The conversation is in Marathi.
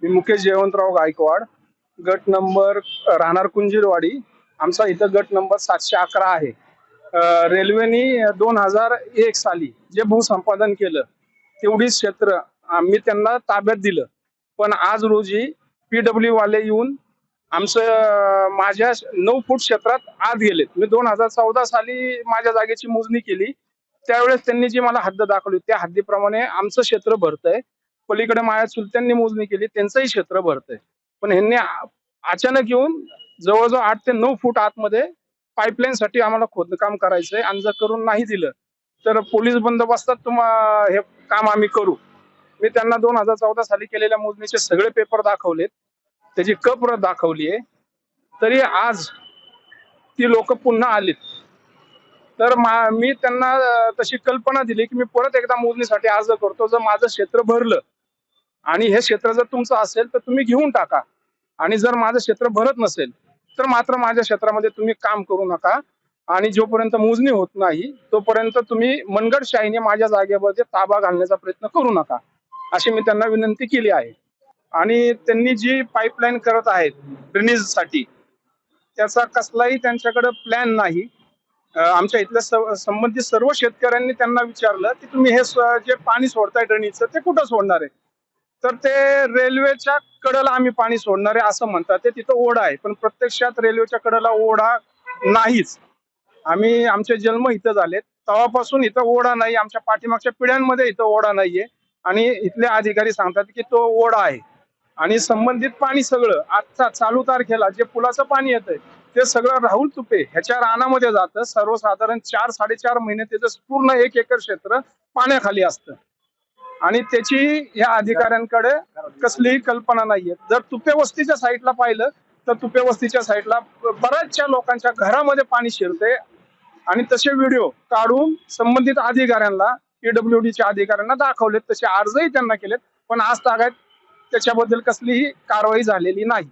मी मुकेश जयवंतराव गायकवाड, गट नंबर राहणार कुंजीरवाडी. आमचा इथं गट नंबर 711 आहे. रेल्वेनी 2001 साली जे भूसंपादन केलं तेवढीच क्षेत्र आम्ही त्यांना ताब्यात दिलं. पण आज रोजी PW वाले येऊन आमचं माझ्या 9 फूट क्षेत्रात आत गेलेत. मी 2014 साली माझ्या जागेची मोजणी केली. त्यावेळेस त्यांनी जी मला हद्द दाखवली त्या हद्दीप्रमाणे आमचं क्षेत्र भरतंय. पलीकडे माझ्या चुलत्यांनी मोजणी केली, त्यांचंही क्षेत्र भरतंय. पण ह्यांनी अचानक येऊन जवळजवळ 8 ते 9 फूट आतमध्ये पाईपलाईन साठी आम्हाला खोदकाम करायचंय आणि जर करून नाही दिलं तर पोलीस बंदोबस्तात हे काम आम्ही करू. मी त्यांना 2014 साली केलेल्या मोजणीचे सगळे पेपर दाखवलेत, त्याची क प्रत दाखवली आहे. तरी आज ती लोक पुन्हा आलीत. तर मी त्यांना तशी कल्पना दिली की मी परत एकदा मोजणीसाठी अर्ज करतो. जर माझं क्षेत्र भरलं आणि हे क्षेत्र जर तुमचं असेल तर तुम्ही घेऊन टाका, आणि जर माझं क्षेत्र भरत नसेल तर मात्र माझ्या क्षेत्रामध्ये तुम्ही काम करू नका, आणि जोपर्यंत मोजणी होत नाही तोपर्यंत तुम्ही मनगडशाहीने माझ्या जागेवर ताबा घालण्याचा प्रयत्न करू नका, अशी मी त्यांना विनंती केली आहे. आणि त्यांनी जी पाईपलाईन करत आहेत ड्रेनेज साठी त्याचा कसलाही त्यांच्याकडे प्लॅन नाही. आमच्या इथल्या संबंधित सर्व शेतकऱ्यांनी त्यांना विचारलं की तुम्ही हे जे पाणी सोडताय ड्रेनेजचं ते कुठं सोडणार आहे, तर ते रेल्वेच्या कडेला आम्ही पाणी सोडणार आहे असं म्हणतात. ते तिथं ओढा आहे, पण प्रत्यक्षात रेल्वेच्या कडेला ओढा नाहीच. आम्ही आमचे जन्म इथं झालेत तेव्हापासून इथं ओढा नाही. आमच्या पाठीमागच्या पिढ्यांमध्ये इथं ओढा नाहीये, आणि इथले अधिकारी सांगतात की तो ओढा आहे. आणि संबंधित पाणी सगळं आजचा चालू तारखेला जे पुलाचं पाणी येतंय ते सगळं राहुल तुपे ह्याच्या रानामध्ये जातं. सर्वसाधारण 4-4.5 महिने त्याचं पूर्ण 1 एकर क्षेत्र पाण्याखाली असतं, आणि त्याची या अधिकाऱ्यांकडे कसलीही कल्पना नाहीये. जर तुपे वस्तीच्या साईडला पाहिलं तर तुपे वस्तीच्या साईडला बऱ्याचशा लोकांच्या घरामध्ये पाणी शिरते, आणि तसे व्हिडिओ काढून संबंधित अधिकाऱ्यांना PWDच्या अधिकाऱ्यांना दाखवलेत, तसे अर्जही त्यांना केलेत, पण आज तागायत त्याच्याबद्दल कसलीही कारवाई झालेली नाही.